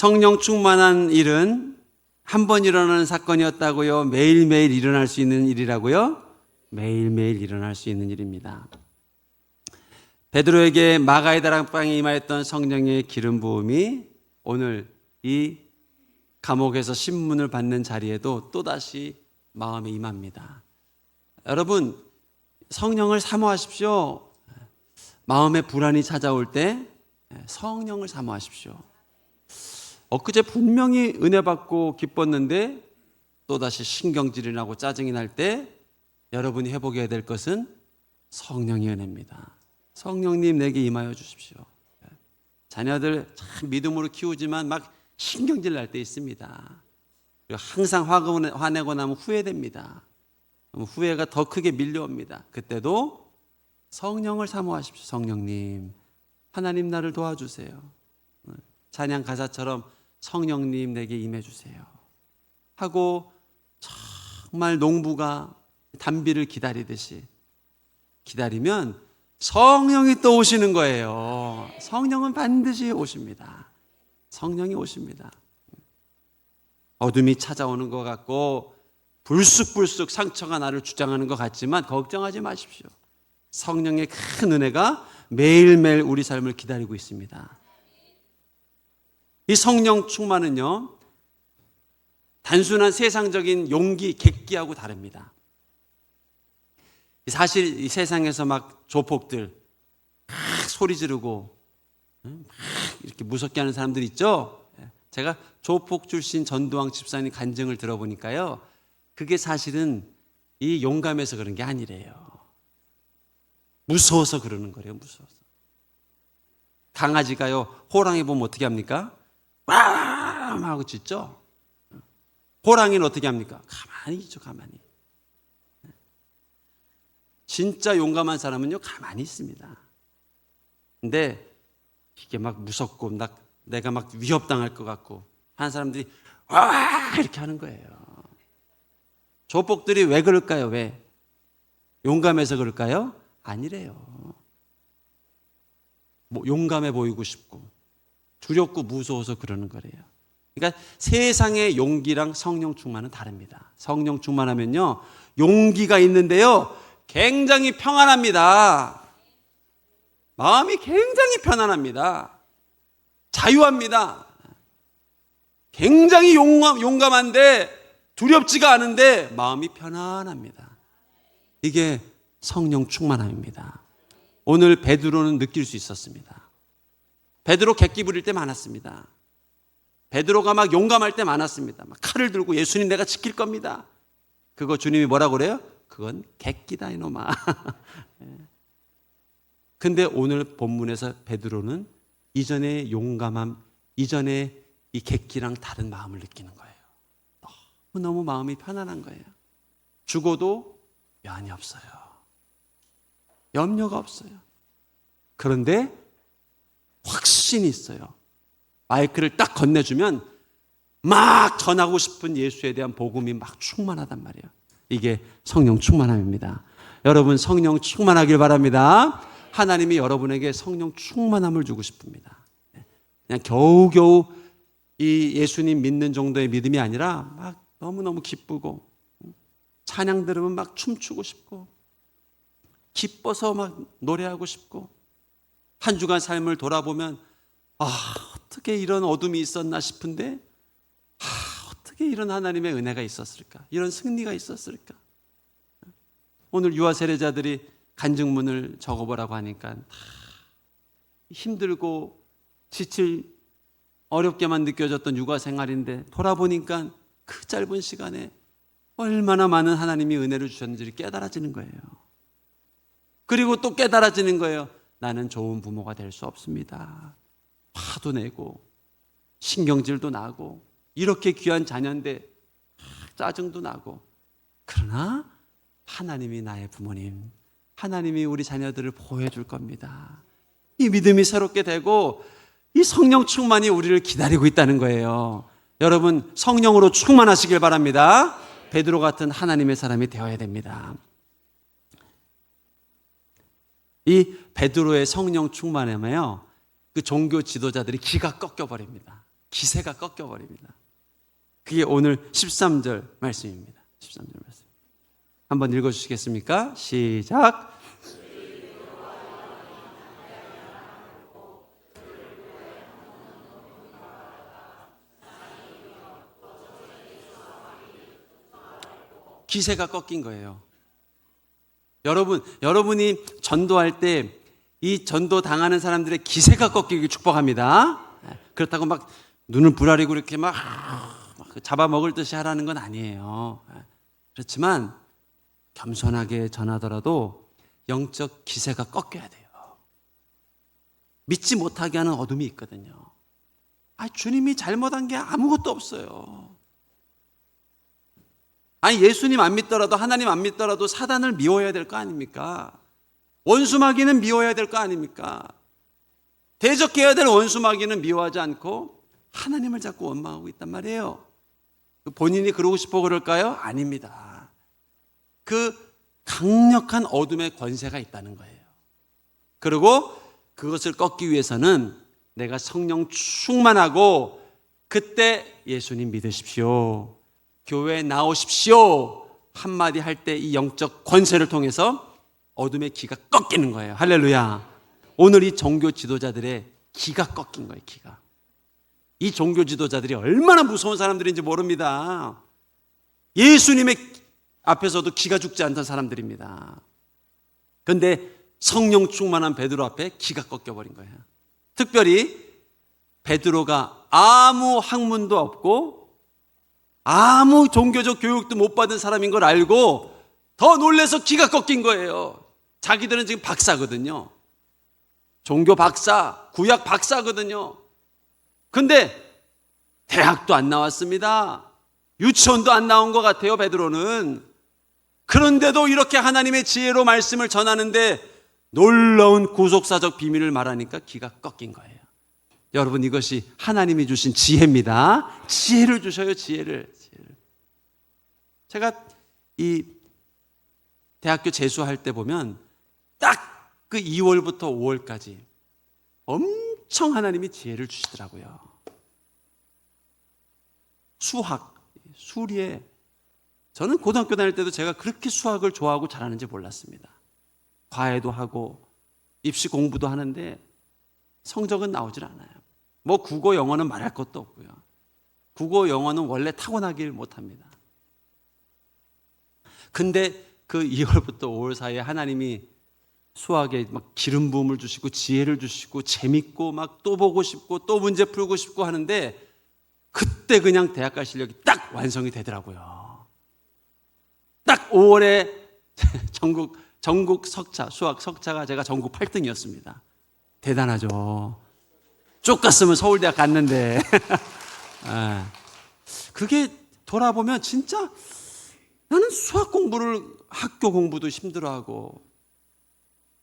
성령 충만한 일은 한 번 일어나는 사건이었다고요? 매일매일 일어날 수 있는 일이라고요? 매일매일 일어날 수 있는 일입니다. 베드로에게 마가의 다락방에 임하였던 성령의 기름 부음이 오늘 이 감옥에서 신문을 받는 자리에도 또다시 마음에 임합니다. 여러분, 성령을 사모하십시오. 마음에 불안이 찾아올 때 성령을 사모하십시오. 엊그제 분명히 은혜 받고 기뻤는데 또다시 신경질이 나고 짜증이 날 때 여러분이 회복해야 될 것은 성령의 은혜입니다. 성령님 내게 임하여 주십시오. 자녀들 참 믿음으로 키우지만 막 신경질 날 때 있습니다. 그리고 항상 화내고 나면 후회됩니다. 후회가 더 크게 밀려옵니다. 그때도 성령을 사모하십시오. 성령님, 하나님 나를 도와주세요. 찬양 가사처럼 성령님 내게 임해 주세요 하고 정말 농부가 단비를 기다리듯이 기다리면 성령이 또 오시는 거예요. 성령은 반드시 오십니다. 성령이 오십니다. 어둠이 찾아오는 것 같고 불쑥불쑥 상처가 나를 주장하는 것 같지만 걱정하지 마십시오. 성령의 큰 은혜가 매일매일 우리 삶을 기다리고 있습니다. 이 성령 충만은요, 단순한 세상적인 용기, 객기하고 다릅니다. 사실 이 세상에서 막 조폭들 막 소리 지르고 막 이렇게 무섭게 하는 사람들 있죠. 제가 조폭 출신 전두환 집사님 간증을 들어보니까요, 그게 사실은 이 용감해서 그런 게 아니래요. 무서워서 그러는 거래요. 무서워서. 강아지가요, 호랑이 보면 어떻게 합니까? 와 하고 짖죠. 호랑이는 어떻게 합니까? 가만히 있죠. 가만히. 진짜 용감한 사람은요, 가만히 있습니다. 근데 이게 막 무섭고 내가 막 위협당할 것 같고 하는 사람들이 와 이렇게 하는 거예요. 조폭들이 왜 그럴까요? 왜? 용감해서 그럴까요? 아니래요. 뭐 용감해 보이고 싶고 두렵고 무서워서 그러는 거래요. 그러니까 세상의 용기랑 성령 충만은 다릅니다. 성령 충만하면요, 용기가 있는데요, 굉장히 평안합니다. 마음이 굉장히 편안합니다. 자유합니다. 굉장히 용감한데 두렵지가 않은데 마음이 편안합니다. 이게 성령 충만함입니다. 오늘 베드로는 느낄 수 있었습니다. 베드로 객기 부릴 때 많았습니다. 베드로가 막 용감할 때 많았습니다. 막 칼을 들고 예수님 내가 지킬 겁니다. 그거 주님이 뭐라고 그래요? 그건 객기다 이놈아. 근데 오늘 본문에서 베드로는 이전의 용감함, 이전의 이 객기랑 다른 마음을 느끼는 거예요. 너무 마음이 편안한 거예요. 죽어도 여한이 없어요. 염려가 없어요. 그런데 확신이 있어요. 마이크를 딱 건네주면 막 전하고 싶은 예수에 대한 복음이 막 충만하단 말이에요. 이게 성령 충만함입니다. 여러분 성령 충만하길 바랍니다. 하나님이 여러분에게 성령 충만함을 주고 싶습니다. 그냥 겨우겨우 이 예수님 믿는 정도의 믿음이 아니라 막 너무너무 기쁘고 찬양 들으면 막 춤추고 싶고 기뻐서 막 노래하고 싶고 한 주간 삶을 돌아보면 어떻게 이런 어둠이 있었나 싶은데 어떻게 이런 하나님의 은혜가 있었을까? 이런 승리가 있었을까? 오늘 유아 세례자들이 간증문을 적어보라고 하니까 힘들고 지칠 어렵게만 느껴졌던 육아 생활인데 돌아보니까 그 짧은 시간에 얼마나 많은 하나님이 은혜를 주셨는지를 깨달아지는 거예요. 그리고 또 깨달아지는 거예요. 나는 좋은 부모가 될 수 없습니다. 화도 내고 신경질도 나고 이렇게 귀한 자녀인데 짜증도 나고, 그러나 하나님이 나의 부모님, 하나님이 우리 자녀들을 보호해 줄 겁니다. 이 믿음이 새롭게 되고 이 성령 충만이 우리를 기다리고 있다는 거예요. 여러분 성령으로 충만하시길 바랍니다. 베드로 같은 하나님의 사람이 되어야 됩니다. 이 베드로의 성령 충만함에요, 그 종교 지도자들이 기가 꺾여 버립니다. 기세가 꺾여버립니다. 그게 오늘 13절 말씀입니다. 13절 말씀. 한번 읽어주시겠습니까? 시작. 기세가 꺾인 거예요. 여러분이 전도할 때 이 전도 당하는 사람들의 기세가 꺾이길 축복합니다. 그렇다고 막 눈을 부라리고 이렇게 막 잡아먹을 듯이 하라는 건 아니에요. 그렇지만 겸손하게 전하더라도 영적 기세가 꺾여야 돼요. 믿지 못하게 하는 어둠이 있거든요. 주님이 잘못한 게 아무것도 없어요. 예수님 안 믿더라도, 하나님 안 믿더라도 사단을 미워해야 될 거 아닙니까? 원수마귀는 미워해야 될 거 아닙니까? 대적해야 될 원수마귀는 미워하지 않고 하나님을 자꾸 원망하고 있단 말이에요. 본인이 그러고 싶어 그럴까요? 아닙니다. 그 강력한 어둠의 권세가 있다는 거예요. 그리고 그것을 꺾기 위해서는 내가 성령 충만하고, 그때 예수님 믿으십시오, 교회에 나오십시오 한마디 할 때 이 영적 권세를 통해서 어둠의 기가 꺾이는 거예요. 할렐루야. 오늘 이 종교 지도자들의 기가 꺾인 거예요. 기가. 이 종교 지도자들이 얼마나 무서운 사람들인지 모릅니다. 예수님의 앞에서도 기가 죽지 않던 사람들입니다. 그런데 성령 충만한 베드로 앞에 기가 꺾여버린 거예요. 특별히 베드로가 아무 학문도 없고 아무 종교적 교육도 못 받은 사람인 걸 알고 더 놀라서 기가 꺾인 거예요. 자기들은 지금 박사거든요. 종교 박사, 구약 박사거든요. 근데 대학도 안 나왔습니다. 유치원도 안 나온 것 같아요, 베드로는. 그런데도 이렇게 하나님의 지혜로 말씀을 전하는데 놀라운 구속사적 비밀을 말하니까 기가 꺾인 거예요. 여러분, 이것이 하나님이 주신 지혜입니다. 지혜를 주셔요, 지혜를. 제가 이 대학교 재수할 때 보면 딱 그 2월부터 5월까지 엄청 하나님이 지혜를 주시더라고요. 수학, 수리에, 저는 고등학교 다닐 때도 제가 그렇게 수학을 좋아하고 잘하는지 몰랐습니다. 과외도 하고 입시 공부도 하는데 성적은 나오질 않아요. 뭐 국어, 영어는 말할 것도 없고요. 국어, 영어는 원래 타고나길 못합니다. 근데 그 2월부터 5월 사이에 하나님이 수학에 막 기름 부음을 주시고 지혜를 주시고 재밌고 막 또 보고 싶고 또 문제 풀고 싶고 하는데, 그때 그냥 대학 갈 실력이 딱 완성이 되더라고요. 딱 5월에 전국 석차, 수학 석차가 제가 전국 8등이었습니다. 대단하죠. 쭉 갔으면 서울대학 갔는데 그게 돌아보면 진짜 나는 수학 공부를, 학교 공부도 힘들어하고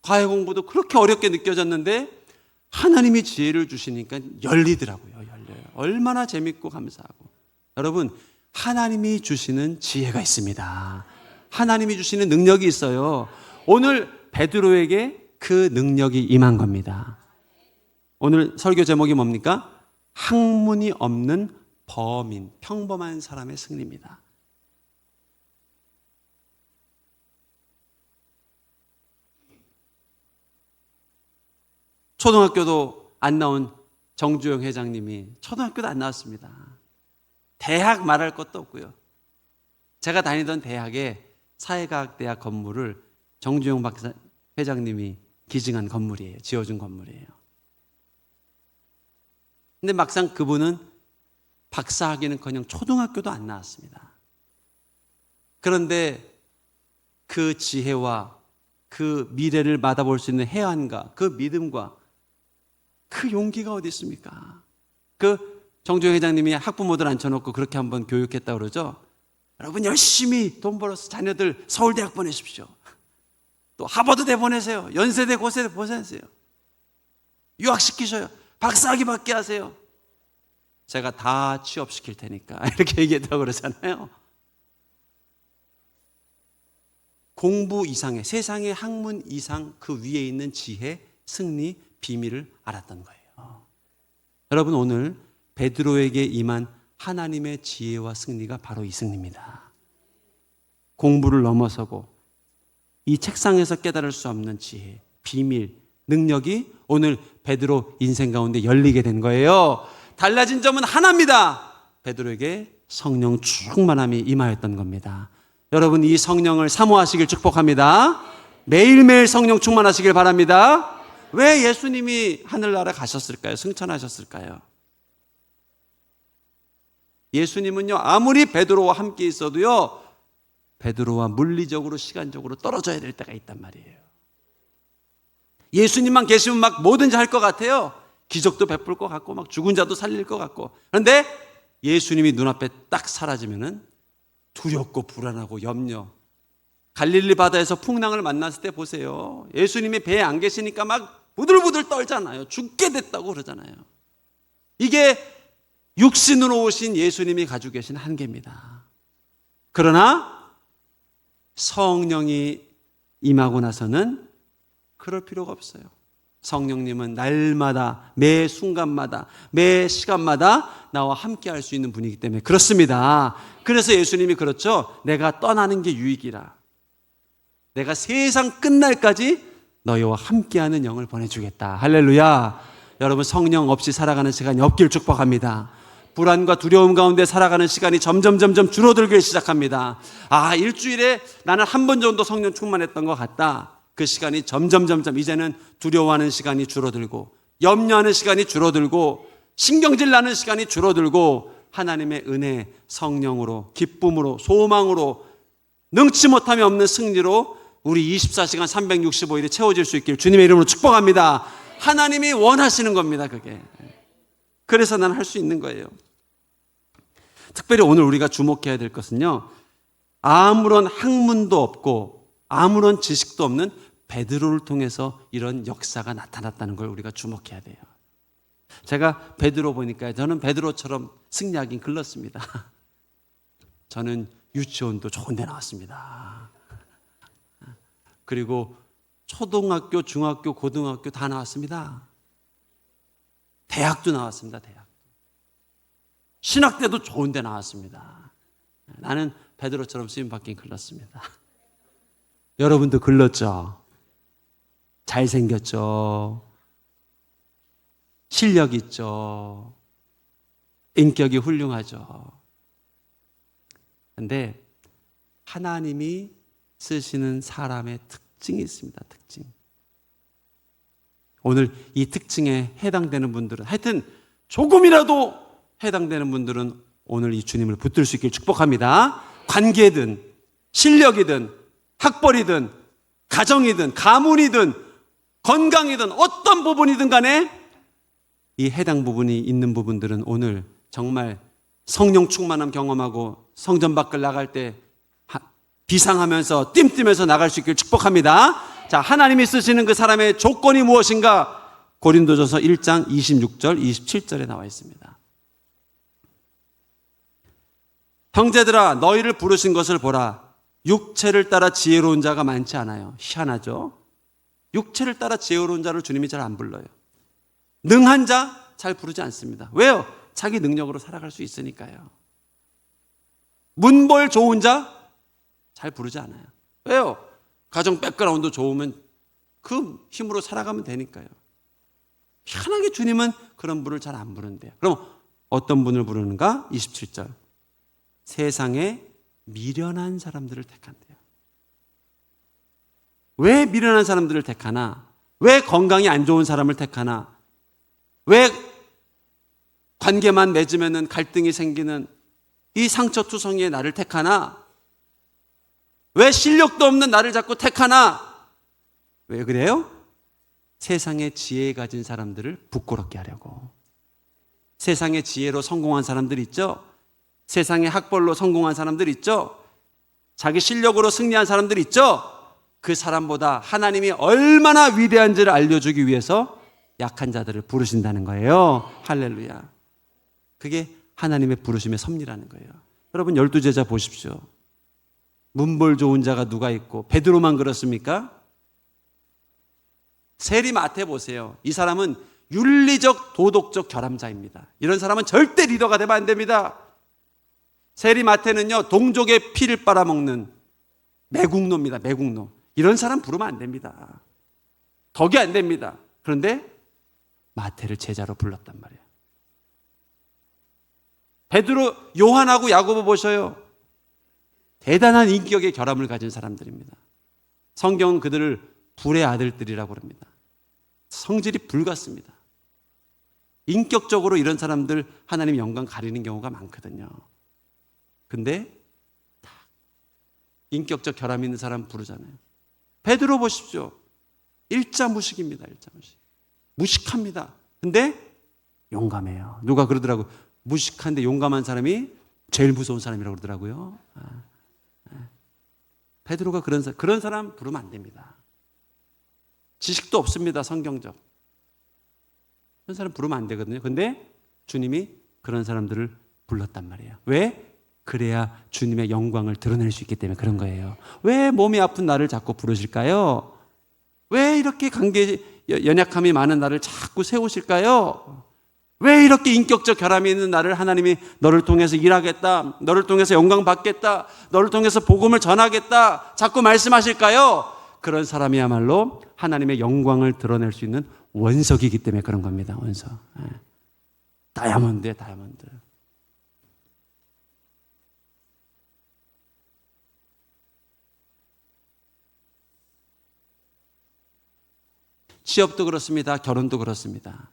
과외 공부도 그렇게 어렵게 느껴졌는데 하나님이 지혜를 주시니까 열리더라고요. 열려요. 얼마나 재밌고 감사하고. 여러분, 하나님이 주시는 지혜가 있습니다. 하나님이 주시는 능력이 있어요. 오늘 베드로에게 그 능력이 임한 겁니다. 오늘 설교 제목이 뭡니까? 학문이 없는 범인, 평범한 사람의 승리입니다. 초등학교도 안 나온 정주영 회장님이 초등학교도 안 나왔습니다. 대학 말할 것도 없고요. 제가 다니던 대학의 사회과학대학 건물을 정주영 회장님이 기증한 건물이에요. 지어준 건물이에요. 근데 막상 그분은 박사학위는커녕 초등학교도 안 나왔습니다. 그런데 그 지혜와 그 미래를 받아볼 수 있는 해안과 그 믿음과 그 용기가 어디 있습니까? 그 정주영 회장님이 학부모들 앉혀놓고 그렇게 한번 교육했다고 그러죠. 여러분, 열심히 돈 벌어서 자녀들 서울대학 보내십시오. 또 하버드대 보내세요. 연세대, 고세대 보내세요. 유학시키셔요. 박사학위 받게 하세요. 제가 다 취업시킬 테니까 이렇게 얘기했다고 그러잖아요. 공부 이상의, 세상의 학문 이상 그 위에 있는 지혜, 승리, 비밀을 알았던 거예요. 여러분, 오늘 베드로에게 임한 하나님의 지혜와 승리가 바로 이 승리입니다. 공부를 넘어서고 이 책상에서 깨달을 수 없는 지혜, 비밀, 능력이 오늘 베드로 인생 가운데 열리게 된 거예요. 달라진 점은 하나입니다. 베드로에게 성령 충만함이 임하였던 겁니다. 여러분, 이 성령을 사모하시길 축복합니다. 매일매일 성령 충만하시길 바랍니다. 왜 예수님이 하늘나라 가셨을까요? 승천하셨을까요? 예수님은요, 아무리 베드로와 함께 있어도요, 베드로와 물리적으로 시간적으로 떨어져야 될 때가 있단 말이에요. 예수님만 계시면 막 뭐든지 할 것 같아요. 기적도 베풀 것 같고 막 죽은 자도 살릴 것 같고. 그런데 예수님이 눈앞에 딱 사라지면은 두렵고 불안하고 염려. 갈릴리 바다에서 풍랑을 만났을 때 보세요. 예수님이 배에 안 계시니까 막 부들부들 떨잖아요. 죽게 됐다고 그러잖아요. 이게 육신으로 오신 예수님이 가지고 계신 한계입니다. 그러나 성령이 임하고 나서는 그럴 필요가 없어요. 성령님은 날마다, 매 순간마다, 매 시간마다 나와 함께 할 수 있는 분이기 때문에 그렇습니다. 그래서 예수님이 그렇죠. 내가 떠나는 게 유익이라. 내가 세상 끝날까지 너희와 함께하는 영을 보내주겠다. 할렐루야. 여러분, 성령 없이 살아가는 시간이 없길 축복합니다. 불안과 두려움 가운데 살아가는 시간이 점점 줄어들기 시작합니다. 일주일에 나는 한 번 정도 성령 충만했던 것 같다. 그 시간이 점점 이제는 두려워하는 시간이 줄어들고, 염려하는 시간이 줄어들고, 신경질 나는 시간이 줄어들고, 하나님의 은혜, 성령으로, 기쁨으로, 소망으로, 능치 못함이 없는 승리로 우리 24시간 365일이 채워질 수 있길 주님의 이름으로 축복합니다. 하나님이 원하시는 겁니다, 그게. 그래서 난 할 수 있는 거예요. 특별히 오늘 우리가 주목해야 될 것은요, 아무런 학문도 없고 아무런 지식도 없는 베드로를 통해서 이런 역사가 나타났다는 걸 우리가 주목해야 돼요. 제가 베드로 보니까 저는 베드로처럼 승리하긴 글렀습니다. 저는 유치원도 좋은 데 나왔습니다. 그리고 초등학교, 중학교, 고등학교 다 나왔습니다. 대학도 나왔습니다. 대학. 신학대도 좋은 데 나왔습니다. 나는 베드로처럼 쓰임받긴 글렀습니다. 여러분도 글렀죠? 잘생겼죠? 실력 있죠? 인격이 훌륭하죠? 그런데 하나님이 쓰시는 사람의 특징이 있습니다. 특징. 오늘 이 특징에 해당되는 분들은, 하여튼 조금이라도 해당되는 분들은 오늘 이 주님을 붙들 수 있길 축복합니다. 관계든 실력이든 학벌이든 가정이든 가문이든 건강이든 어떤 부분이든 간에 이 해당 부분이 있는 부분들은 오늘 정말 성령 충만함 경험하고 성전 밖을 나갈 때 비상하면서 뜀뛰면서 나갈 수 있길 축복합니다. 자, 하나님이 쓰시는 그 사람의 조건이 무엇인가? 고린도전서 1장 26절, 27절에 나와 있습니다. 형제들아, 너희를 부르신 것을 보라. 육체를 따라 지혜로운 자가 많지 않아요. 희한하죠? 육체를 따라 지혜로운 자를 주님이 잘 안 불러요. 능한 자 잘 부르지 않습니다. 왜요? 자기 능력으로 살아갈 수 있으니까요. 문벌 좋은 자 잘 부르지 않아요. 왜요? 가정 백그라운드 좋으면 그 힘으로 살아가면 되니까요. 희한하게 주님은 그런 분을 잘 안 부른대요. 그럼 어떤 분을 부르는가? 27절. 세상에 미련한 사람들을 택한대요. 왜 미련한 사람들을 택하나? 왜 건강이 안 좋은 사람을 택하나? 왜 관계만 맺으면 갈등이 생기는 이 상처투성이의 나를 택하나? 왜 실력도 없는 나를 자꾸 택하나? 왜 그래요? 세상의 지혜 가진 사람들을 부끄럽게 하려고. 세상의 지혜로 성공한 사람들 있죠? 세상의 학벌로 성공한 사람들 있죠? 자기 실력으로 승리한 사람들 있죠? 그 사람보다 하나님이 얼마나 위대한지를 알려주기 위해서 약한 자들을 부르신다는 거예요. 할렐루야. 그게 하나님의 부르심의 섭리라는 거예요. 여러분, 12제자 보십시오. 문벌 좋은 자가 누가 있고 베드로만 그렇습니까? 세리마태 보세요. 이 사람은 윤리적 도덕적 결함자입니다. 이런 사람은 절대 리더가 되면 안 됩니다. 세리마태는요, 동족의 피를 빨아먹는 매국노입니다. 매국노. 이런 사람 부르면 안 됩니다. 덕이 안 됩니다. 그런데 마태를 제자로 불렀단 말이에요. 베드로, 요한하고 야고보 보셔요. 대단한 인격의 결함을 가진 사람들입니다. 성경은 그들을 불의 아들들이라고 합니다. 성질이 불같습니다. 인격적으로 이런 사람들 하나님 영광 가리는 경우가 많거든요. 근데 인격적 결함 있는 사람 부르잖아요. 베드로 보십시오. 일자무식입니다. 일자무식. 무식합니다. 근데 용감해요. 누가 그러더라고요. 무식한데 용감한 사람이 제일 무서운 사람이라고 그러더라고요. 베드로가 그런 사람 부르면 안 됩니다. 지식도 없습니다. 성경적. 그런 사람 부르면 안 되거든요. 근데 주님이 그런 사람들을 불렀단 말이에요. 왜? 그래야 주님의 영광을 드러낼 수 있기 때문에 그런 거예요. 왜 몸이 아픈 나를 자꾸 부르실까요? 왜 이렇게 연약함이 많은 나를 자꾸 세우실까요? 왜 이렇게 인격적 결함이 있는 나를 하나님이 너를 통해서 일하겠다, 너를 통해서 영광 받겠다, 너를 통해서 복음을 전하겠다 자꾸 말씀하실까요? 그런 사람이야말로 하나님의 영광을 드러낼 수 있는 원석이기 때문에 그런 겁니다. 원석. 다이아몬드예요, 다이아몬드. 취업도 그렇습니다. 결혼도 그렇습니다.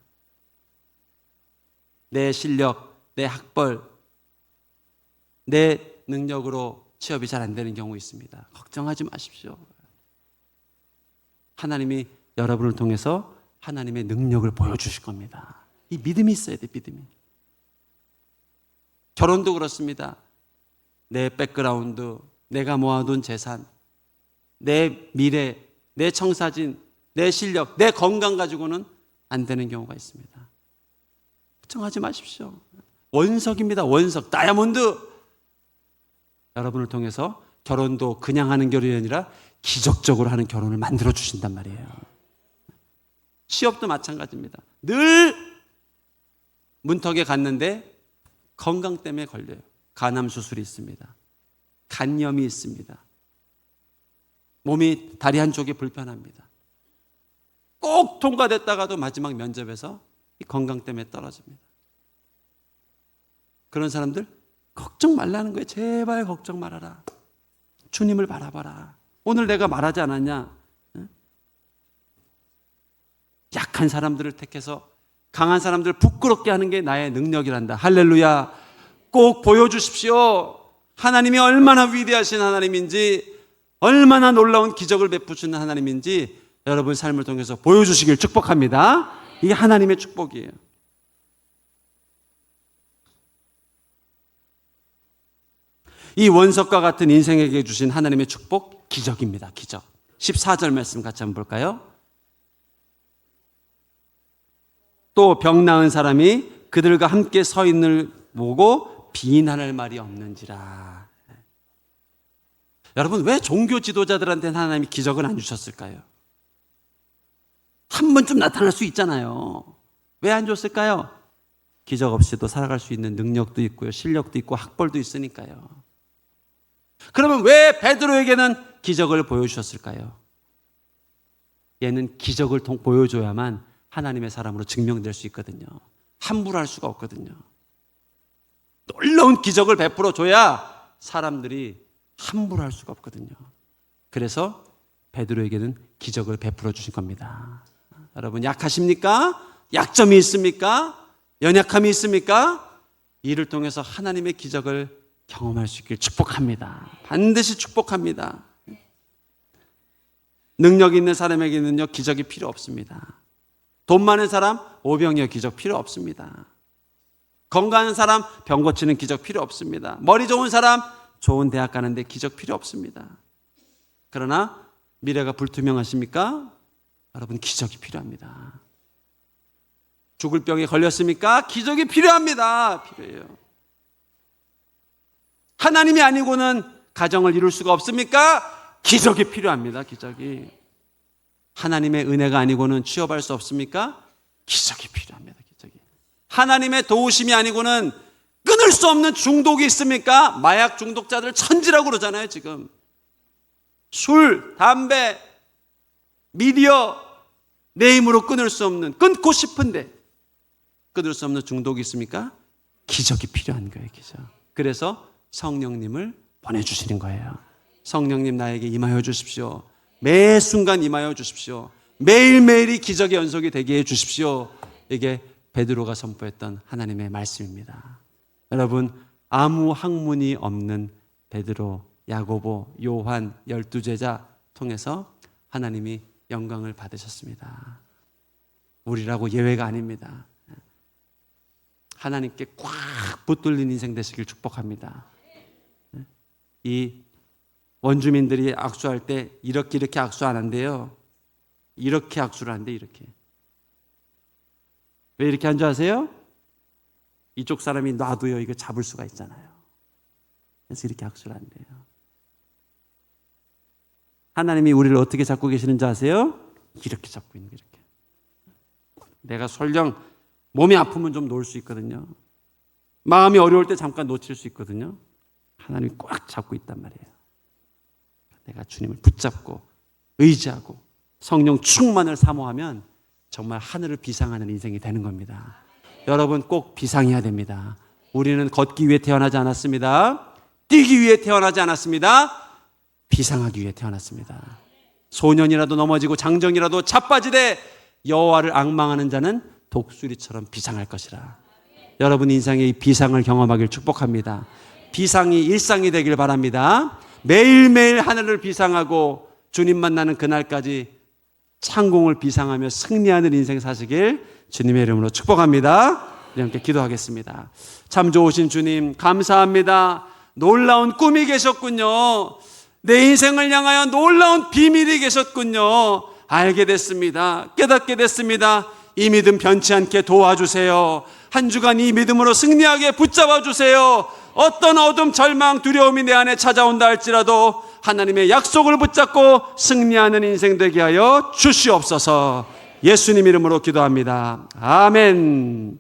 내 실력, 내 학벌, 내 능력으로 취업이 잘 안 되는 경우 있습니다. 걱정하지 마십시오. 하나님이 여러분을 통해서 하나님의 능력을 보여주실 겁니다. 이 믿음이 있어야 돼, 믿음이. 결혼도 그렇습니다. 내 백그라운드, 내가 모아둔 재산, 내 미래, 내 청사진, 내 실력, 내 건강 가지고는 안 되는 경우가 있습니다. 걱정하지 마십시오. 원석입니다. 원석, 다이아몬드. 여러분을 통해서 결혼도 그냥 하는 결혼이 아니라 기적적으로 하는 결혼을 만들어 주신단 말이에요. 취업도 마찬가지입니다. 늘 문턱에 갔는데 건강 때문에 걸려요. 간암 수술이 있습니다. 간염이 있습니다. 몸이 다리 한쪽이 불편합니다. 꼭 통과됐다가도 마지막 면접에서 이 건강 때문에 떨어집니다. 그런 사람들 걱정 말라는 거예요. 제발 걱정 말아라. 주님을 바라봐라. 오늘 내가 말하지 않았냐? 약한 사람들을 택해서 강한 사람들을 부끄럽게 하는 게 나의 능력이란다. 할렐루야. 꼭 보여주십시오. 하나님이 얼마나 위대하신 하나님인지, 얼마나 놀라운 기적을 베푸시는 하나님인지 여러분 삶을 통해서 보여주시길 축복합니다. 이게 하나님의 축복이에요. 이 원석과 같은 인생에게 주신 하나님의 축복, 기적입니다. 기적. 14절 말씀 같이 한번 볼까요? 또 병 나은 사람이 그들과 함께 서 있는 보고 비난할 말이 없는지라. 여러분, 왜 종교 지도자들한테는 하나님이 기적을 안 주셨을까요? 한 번쯤 나타날 수 있잖아요. 왜 안 줬을까요? 기적 없이도 살아갈 수 있는 능력도 있고요, 실력도 있고 학벌도 있으니까요. 그러면 왜 베드로에게는 기적을 보여주셨을까요? 얘는 기적을 보여줘야만 하나님의 사람으로 증명될 수 있거든요. 함부로 할 수가 없거든요. 놀라운 기적을 베풀어 줘야 사람들이 함부로 할 수가 없거든요. 그래서 베드로에게는 기적을 베풀어 주신 겁니다. 여러분, 약하십니까? 약점이 있습니까? 연약함이 있습니까? 이를 통해서 하나님의 기적을 경험할 수 있길 축복합니다. 반드시 축복합니다. 능력 있는 사람에게는요, 기적이 필요 없습니다. 돈 많은 사람, 오병이어 기적 필요 없습니다. 건강한 사람, 병 고치는 기적 필요 없습니다. 머리 좋은 사람, 좋은 대학 가는데 기적 필요 없습니다. 그러나 미래가 불투명하십니까? 여러분, 기적이 필요합니다. 죽을 병에 걸렸습니까? 기적이 필요합니다. 필요해요. 하나님이 아니고는 가정을 이룰 수가 없습니까? 기적이 필요합니다. 기적이. 하나님의 은혜가 아니고는 취업할 수 없습니까? 기적이 필요합니다. 기적이. 하나님의 도우심이 아니고는 끊을 수 없는 중독이 있습니까? 마약 중독자들 천지라고 그러잖아요. 지금 술, 담배, 미디어, 내 힘으로 끊을 수 없는, 끊고 싶은데 끊을 수 없는 중독이 있습니까? 기적이 필요한 거예요. 기적. 그래서 성령님을 보내주시는 거예요. 성령님 나에게 임하여 주십시오. 매 순간 임하여 주십시오. 매일매일이 기적의 연속이 되게 해 주십시오. 이게 베드로가 선포했던 하나님의 말씀입니다. 여러분, 아무 학문이 없는 베드로, 야고보, 요한 12제자 통해서 하나님이 영광을 받으셨습니다. 우리라고 예외가 아닙니다. 하나님께 꽉 붙들린 인생 되시길 축복합니다. 이 원주민들이 악수할 때 이렇게 악수 안 한대요. 이렇게 악수를 한대. 이렇게. 왜 이렇게 한 줄 아세요? 이쪽 사람이 놔도요 이거 잡을 수가 있잖아요. 그래서 이렇게 악수를 한대요. 하나님이 우리를 어떻게 잡고 계시는지 아세요? 이렇게 잡고 있는 게 이렇게. 내가 설령 몸이 아프면 좀 놓을 수 있거든요. 마음이 어려울 때 잠깐 놓칠 수 있거든요. 하나님이 꽉 잡고 있단 말이에요. 내가 주님을 붙잡고 의지하고 성령 충만을 사모하면 정말 하늘을 비상하는 인생이 되는 겁니다. 여러분 꼭 비상해야 됩니다. 우리는 걷기 위해 태어나지 않았습니다. 뛰기 위해 태어나지 않았습니다. 비상하기 위해 태어났습니다. 소년이라도 넘어지고 장정이라도 자빠지되 여호와를 앙망하는 자는 독수리처럼 비상할 것이라. 여러분 인생의 이 비상을 경험하길 축복합니다. 비상이 일상이 되길 바랍니다. 매일매일 하늘을 비상하고 주님 만나는 그날까지 창공을 비상하며 승리하는 인생 사시길 주님의 이름으로 축복합니다. 우리 함께 기도하겠습니다. 참 좋으신 주님 감사합니다. 놀라운 꿈이 계셨군요. 내 인생을 향하여 놀라운 비밀이 계셨군요. 알게 됐습니다. 깨닫게 됐습니다. 이 믿음 변치 않게 도와주세요. 한 주간 이 믿음으로 승리하게 붙잡아 주세요. 어떤 어둠, 절망, 두려움이 내 안에 찾아온다 할지라도 하나님의 약속을 붙잡고 승리하는 인생 되게 하여 주시옵소서. 예수님 이름으로 기도합니다. 아멘.